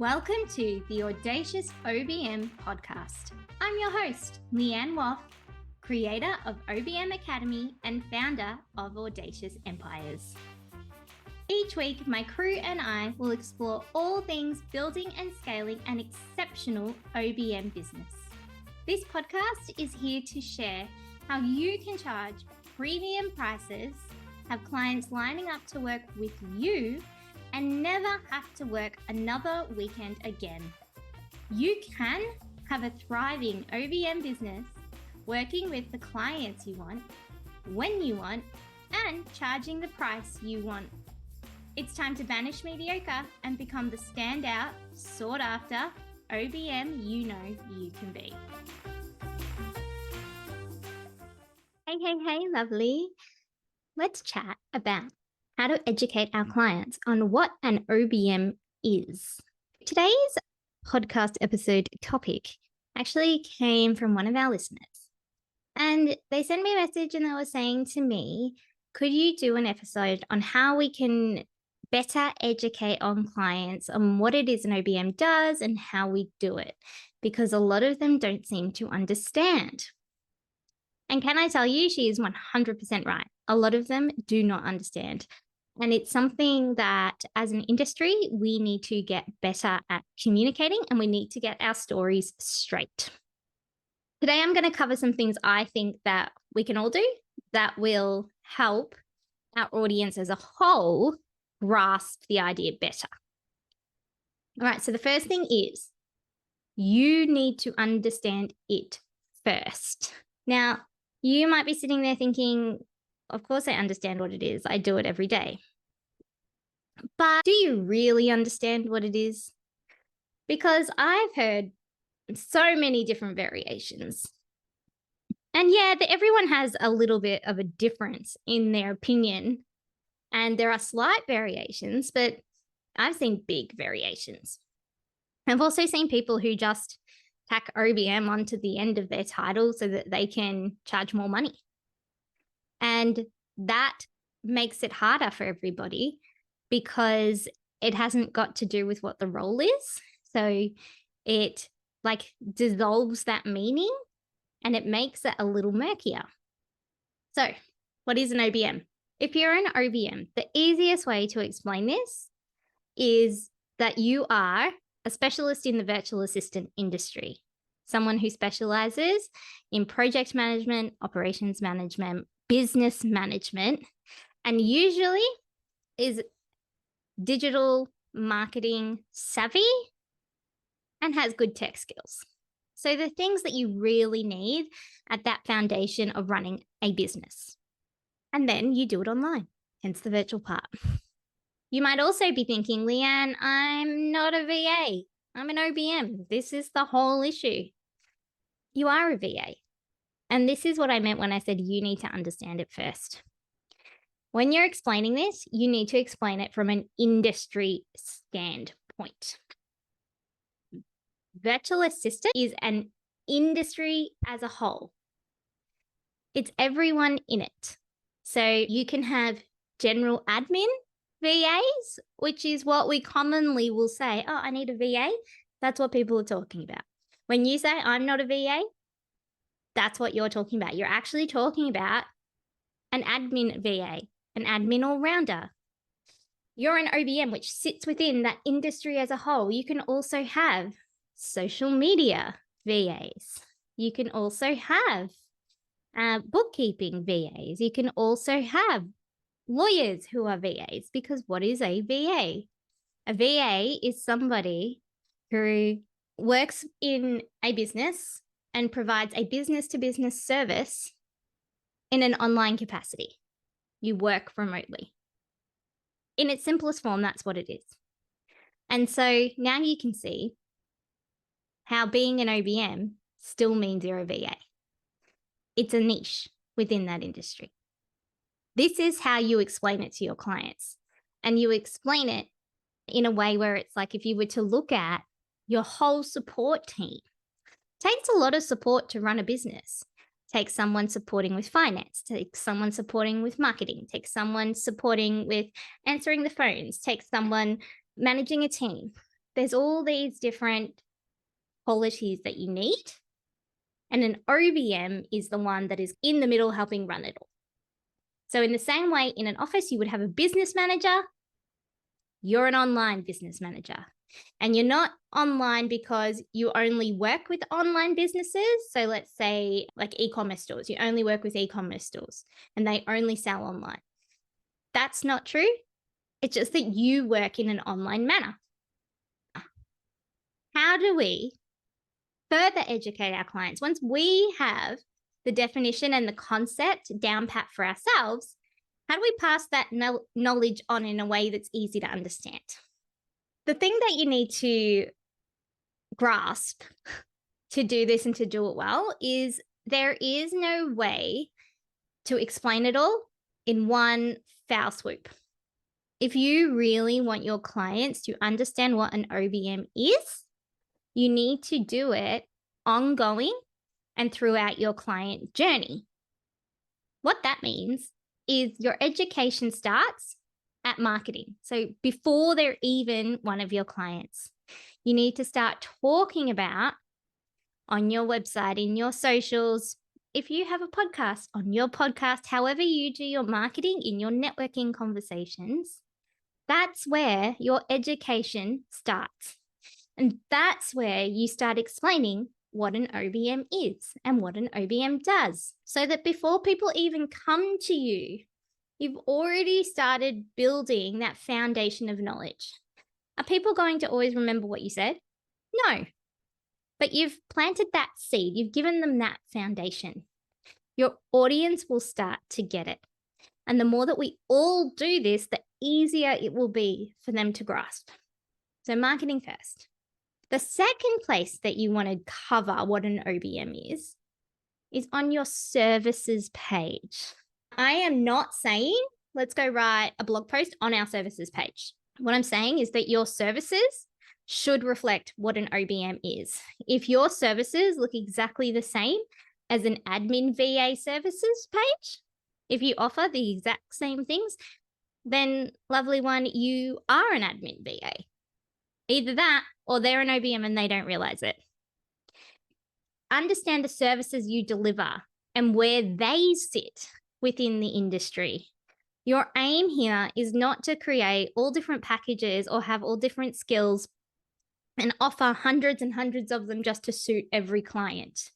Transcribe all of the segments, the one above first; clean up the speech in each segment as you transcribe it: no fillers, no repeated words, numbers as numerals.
Welcome to the Audacious OBM podcast. I'm your host, Leanne Woff, creator of OBM Academy and founder of Audacious Empires. Each week, my crew and I will explore all things building and scaling an exceptional OBM business. This podcast is here to share how you can charge premium prices, have clients lining up to work with you, and never have to work another weekend again. You can have a thriving OBM business working with the clients you want, when you want, and charging the price you want. It's time to banish mediocre and become the standout, sought after OBM you know you can be. Hey, lovely. Let's chat about how to educate our clients on what an OBM is. Today's podcast episode topic actually came from one of our listeners. And they sent me a message and they were saying to me, could you do an episode on how we can better educate on clients on what it is an OBM does and how we do it? Because a lot of them don't seem to understand. And can I tell you, she is 100% right. A lot of them do not understand. And it's something that as an industry, we need to get better at communicating and we need to get our stories straight. Today, I'm going to cover some things I think that we can all do that will help our audience as a whole grasp the idea better. All right, so the first thing is you need to understand it first. Now, you might be sitting there thinking, of course I understand what it is. I do it every day. But do you really understand what it is? Because I've heard so many different variations. And yeah, everyone has a little bit of a difference in their opinion. And there are slight variations, but I've seen big variations. I've also seen people who just tack OBM onto the end of their title so that they can charge more money. And that makes it harder for everybody because it hasn't got to do with what the role is. So it dissolves that meaning and it makes it a little murkier. So what is an OBM? If you're an OBM, the easiest way to explain this is that you are a specialist in the virtual assistant industry, someone who specializes in project management, operations management, business management, and usually is digital marketing savvy and has good tech skills. So the things that you really need at that foundation of running a business. And then you do it online, hence the virtual part. You might also be thinking, Leanne, I'm not a VA. I'm an OBM. This is the whole issue. You are a VA. And this is what I meant when I said you need to understand it first. When you're explaining this, you need to explain it from an industry standpoint. Virtual assistant is an industry as a whole. It's everyone in it. So you can have general admin VAs, which is what we commonly will say, oh, I need a VA. That's what people are talking about. When you say I'm not a VA, that's what you're talking about. You're actually talking about an admin VA, an admin all-rounder. You're an OBM, which sits within that industry as a whole. You can also have social media VAs. You can also have bookkeeping VAs. You can also have lawyers who are VAs, because what is a VA? A VA is somebody who works in a business and provides a business-to-business service in an online capacity. You work remotely. In its simplest form, that's what it is. And so now you can see how being an OBM still means you're a VA. It's a niche within that industry. This is how you explain it to your clients. And you explain it in a way where it's like if you were to look at your whole support team. Takes a lot of support to run a business. Takes someone supporting with finance, takes someone supporting with marketing, takes someone supporting with answering the phones, takes someone managing a team. there's all these different qualities that you need. And an OBM is the one that is in the middle helping run it all. So in the same way, in an office, you would have a business manager. You're an online business manager. And you're not online because you only work with online businesses. So let's say like e-commerce stores, you only work with e-commerce stores and they only sell online. That's not true. It's just that you work in an online manner. How do we further educate our clients? Once we have the definition and the concept down pat for ourselves, how do we pass that knowledge on in a way that's easy to understand? The thing that you need to grasp to do this and to do it well is there is no way to explain it all in one foul swoop. If you really want your clients to understand what an OBM is, you need to do it ongoing and throughout your client journey. What that means is your education starts at marketing. So before they're even one of your clients, you need to start talking about on your website, in your socials, if you have a podcast, on your podcast, however you do your marketing, in your networking conversations, that's where your education starts. And that's where you start explaining what an OBM is and what an OBM does, so that before people even come to you, you've already started building that foundation of knowledge. Are people going to always remember what you said? No. But you've planted that seed. You've given them that foundation. Your audience will start to get it. And the more that we all do this, the easier it will be for them to grasp. So marketing first. The second place that you want to cover what an OBM is on your services page. I am not saying let's go write a blog post on our services page. What I'm saying is that your services should reflect what an OBM is. If your services look exactly the same as an admin VA services page, if you offer the exact same things, then lovely one, you are an admin VA. Either that or they're an OBM and they don't realize it. Understand the services you deliver and where they sit within the industry. Your aim here is not to create all different packages or have all different skills and offer hundreds and hundreds of them just to suit every client.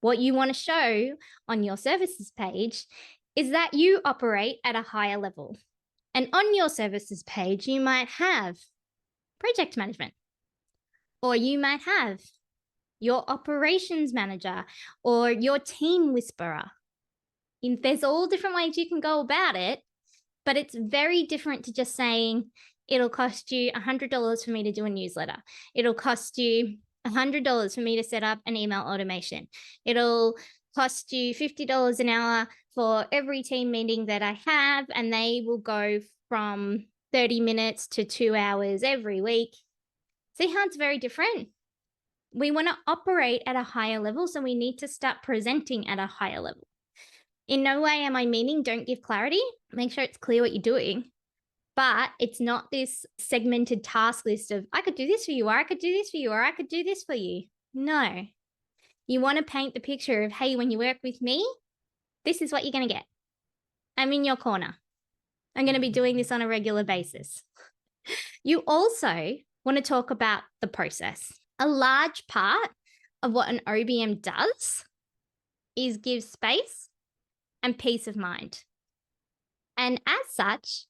What you want to show on your services page is that you operate at a higher level. And on your services page, you might have project management, or you might have your operations manager or your team whisperer. There's all different ways you can go about it, but it's very different to just saying, it'll cost you $100 for me to do a newsletter. It'll cost you $100 for me to set up an email automation. It'll cost you $50 an hour for every team meeting that I have, and they will go from 30 minutes to 2 hours every week. See how it's very different? We want to operate at a higher level, so we need to start presenting at a higher level. In no way am I meaning don't give clarity. Make sure it's clear what you're doing. But it's not this segmented task list of, I could do this for you, or I could do this for you, or I could do this for you. No. You want to paint the picture of, hey, when you work with me, this is what you're going to get. I'm in your corner. I'm going to be doing this on a regular basis. You also want to talk about the process. A large part of what an OBM does is give space and peace of mind. And as such,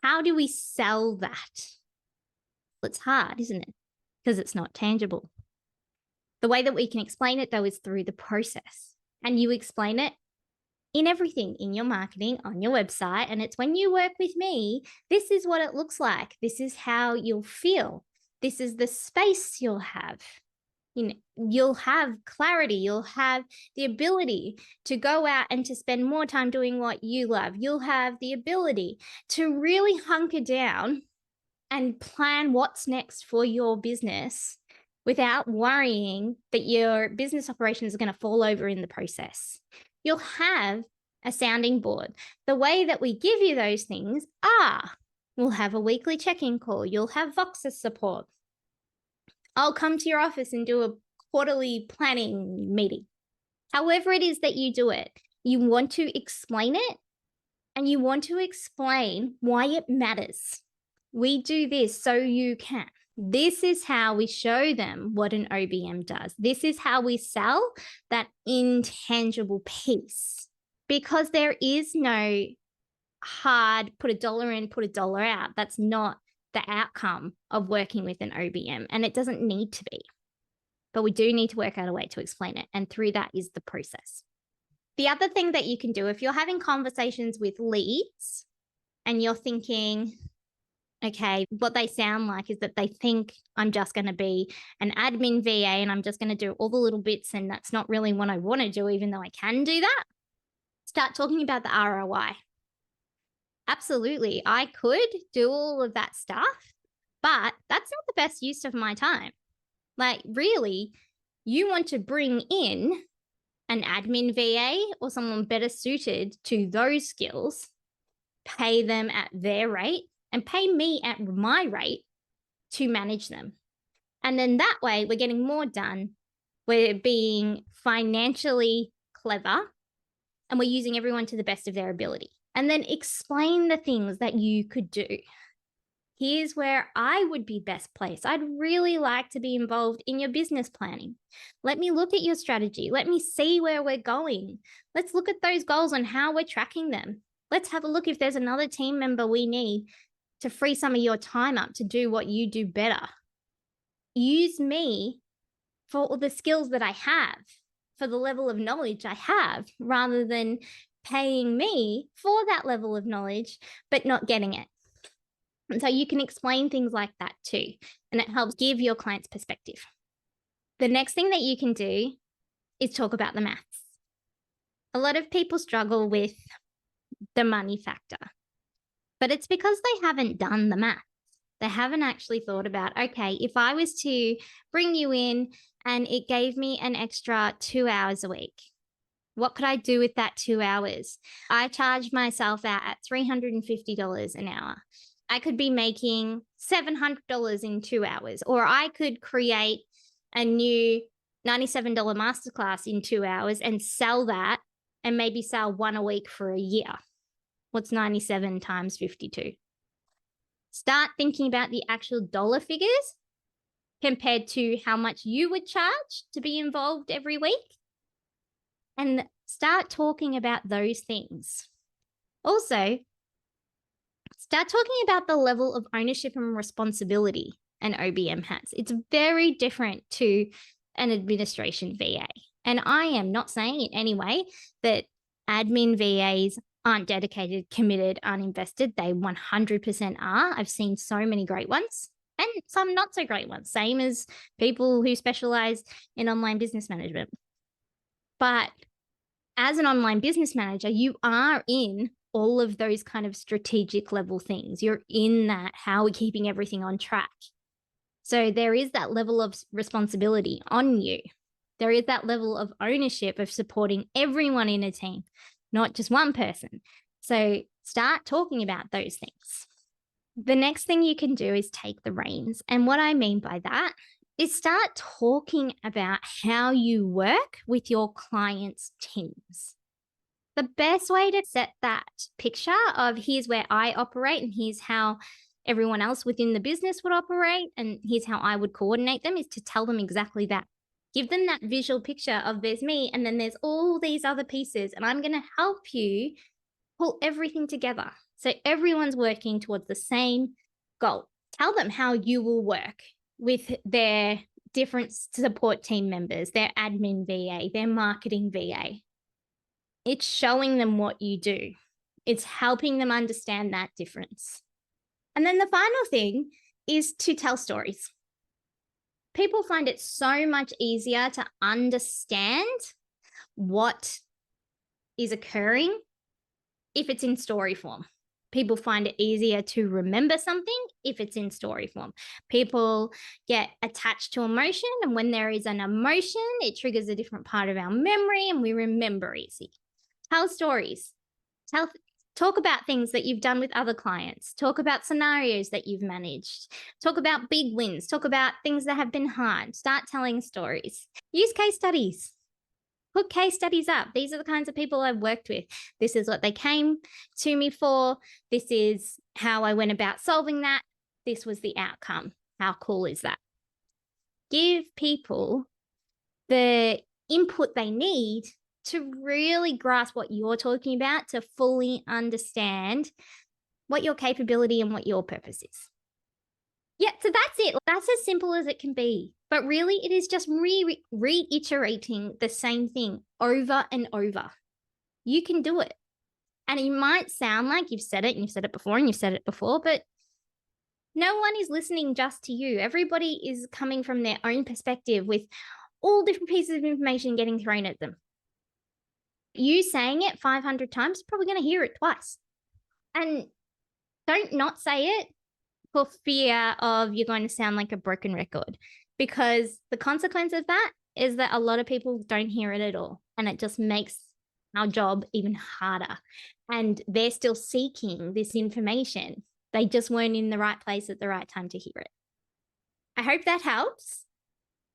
how do we sell that? Well, it's hard, isn't it? Because it's not tangible. The way that we can explain it, though, is through the process. And you explain it in everything, in your marketing, on your website. And it's when you work with me, this is what it looks like. This is how you'll feel. This is the space you'll have. You'll have clarity. You'll have the ability to go out and to spend more time doing what you love. You'll have the ability to really hunker down and plan what's next for your business without worrying that your business operations are going to fall over in the process. You'll have a sounding board. The way that we give you those things are, we'll have a weekly check-in call. You'll have Voxer support. I'll come to your office and do a quarterly planning meeting. However it is that you do it, you want to explain it and you want to explain why it matters. We do this so you can. This is how we show them what an OBM does. This is how we sell that intangible piece, because there is no hard put $1 in, put $1 out. That's not the outcome of working with an OBM, and it doesn't need to be. But we do need to work out a way to explain it, and through that is the process. The other thing that you can do, if you're having conversations with leads and you're thinking, okay, what they sound like is that they think I'm just going to be an admin VA and I'm just going to do all the little bits, and that's not really what I want to do, even though I can do that. Start talking about the ROI. Absolutely, I could do all of that stuff, but that's not the best use of my time. Like, really, you want to bring in an admin VA or someone better suited to those skills, pay them at their rate, and pay me at my rate to manage them. And then that way we're getting more done. We're being financially clever and we're using everyone to the best of their ability. And then explain the things that you could do. Here's where I would be best placed. I'd really like to be involved in your business planning. Let me look at your strategy. Let me see where we're going. Let's look at those goals and how we're tracking them. Let's have a look if there's another team member we need to free some of your time up to do what you do better. Use me for all the skills that I have, for the level of knowledge I have, rather than paying me for that level of knowledge, but not getting it. And so you can explain things like that too, and it helps give your clients perspective. The next thing that you can do is talk about the maths. A lot of people struggle with the money factor, but it's because they haven't done the math. They haven't actually thought about, okay, if I was to bring you in and it gave me an extra 2 hours a week, what could I do with that 2 hours? I charge myself out at $350 an hour. I could be making $700 in 2 hours, or I could create a new $97 masterclass in 2 hours and sell that and maybe sell one a week for a year. What's 97 times 52? Start thinking about the actual dollar figures compared to how much you would charge to be involved every week, and start talking about those things. Also, start talking about the level of ownership and responsibility an OBM has. It's very different to an administration VA. And I am not saying in any way that admin VAs aren't dedicated, committed, uninvested. They 100% are. I've seen so many great ones and some not so great ones, same as people who specialize in online business management. But as an online business manager, you are in all of those kind of strategic level things. You're in that, how we're keeping everything on track. So there is that level of responsibility on you. There is that level of ownership of supporting everyone in a team, not just one person. So start talking about those things. The next thing you can do is take the reins. And what I mean by that is start talking about how you work with your clients' teams. The best way to set that picture of here's where I operate and here's how everyone else within the business would operate and here's how I would coordinate them is to tell them exactly that. Give them that visual picture of there's me and then there's all these other pieces, and I'm going to help you pull everything together so everyone's working towards the same goal. Tell them how you will work with their different support team members, their admin VA, their marketing VA. It's showing them what you do. It's helping them understand that difference. And then the final thing is to tell stories. People find it so much easier to understand what is occurring if it's in story form. People find it easier to remember something if it's in story form. People get attached to emotion, and when there is an emotion, it triggers a different part of our memory and we remember easy. Tell stories. Talk about things that you've done with other clients. Talk about scenarios that you've managed. Talk about big wins. Talk about things that have been hard. Start telling stories. Use case studies. Put case studies up. These are the kinds of people I've worked with. This is what they came to me for. This is how I went about solving that. This was the outcome. How cool is that? Give people the input they need to really grasp what you're talking about, to fully understand what your capability and what your purpose is. Yeah, so that's it. That's as simple as it can be. But really, it is just reiterating the same thing over and over. You can do it. And it might sound like you've said it and you've said it before and you've said it before, but no one is listening just to you. Everybody is coming from their own perspective with all different pieces of information getting thrown at them. You saying it 500 times, you're probably going to hear it twice. And don't not say it for fear of you're going to sound like a broken record, because the consequence of that is that a lot of people don't hear it at all. And it just makes our job even harder. And they're still seeking this information. They just weren't in the right place at the right time to hear it. I hope that helps.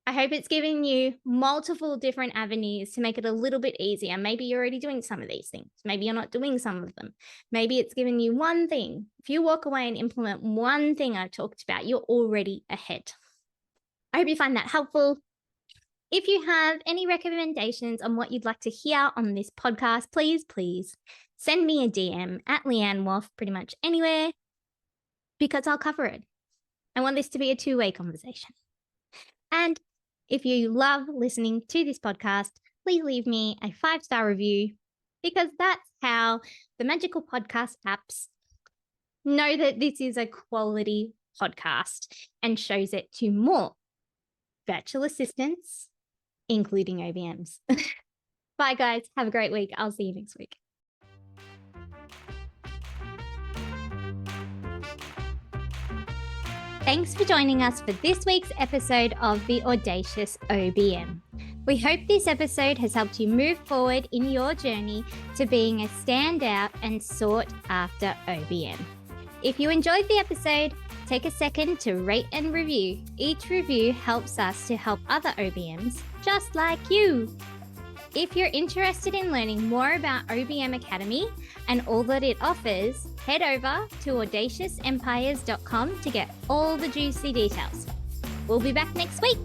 I hope it's giving you multiple different avenues to make it a little bit easier. Maybe you're already doing some of these things. Maybe you're not doing some of them. Maybe it's giving you one thing. If you walk away and implement one thing I've talked about, you're already ahead. I hope you find that helpful. If you have any recommendations on what you'd like to hear on this podcast, please send me a DM at Leanne Wolf pretty much anywhere, because I'll cover it. I want this to be a two-way conversation. And if you love listening to this podcast, please leave me a 5-star review, because that's how the magical podcast apps know that this is a quality podcast and shows it to more virtual assistants, including OBMs. Bye, guys. Have a great week. I'll see you next week. Thanks for joining us for this week's episode of The Audacious OBM. We hope this episode has helped you move forward in your journey to being a standout and sought after OBM. If you enjoyed the episode, take a second to rate and review. Each review helps us to help other OBMs just like you. If you're interested in learning more about OBM Academy and all that it offers, head over to audaciousempires.com to get all the juicy details. We'll be back next week.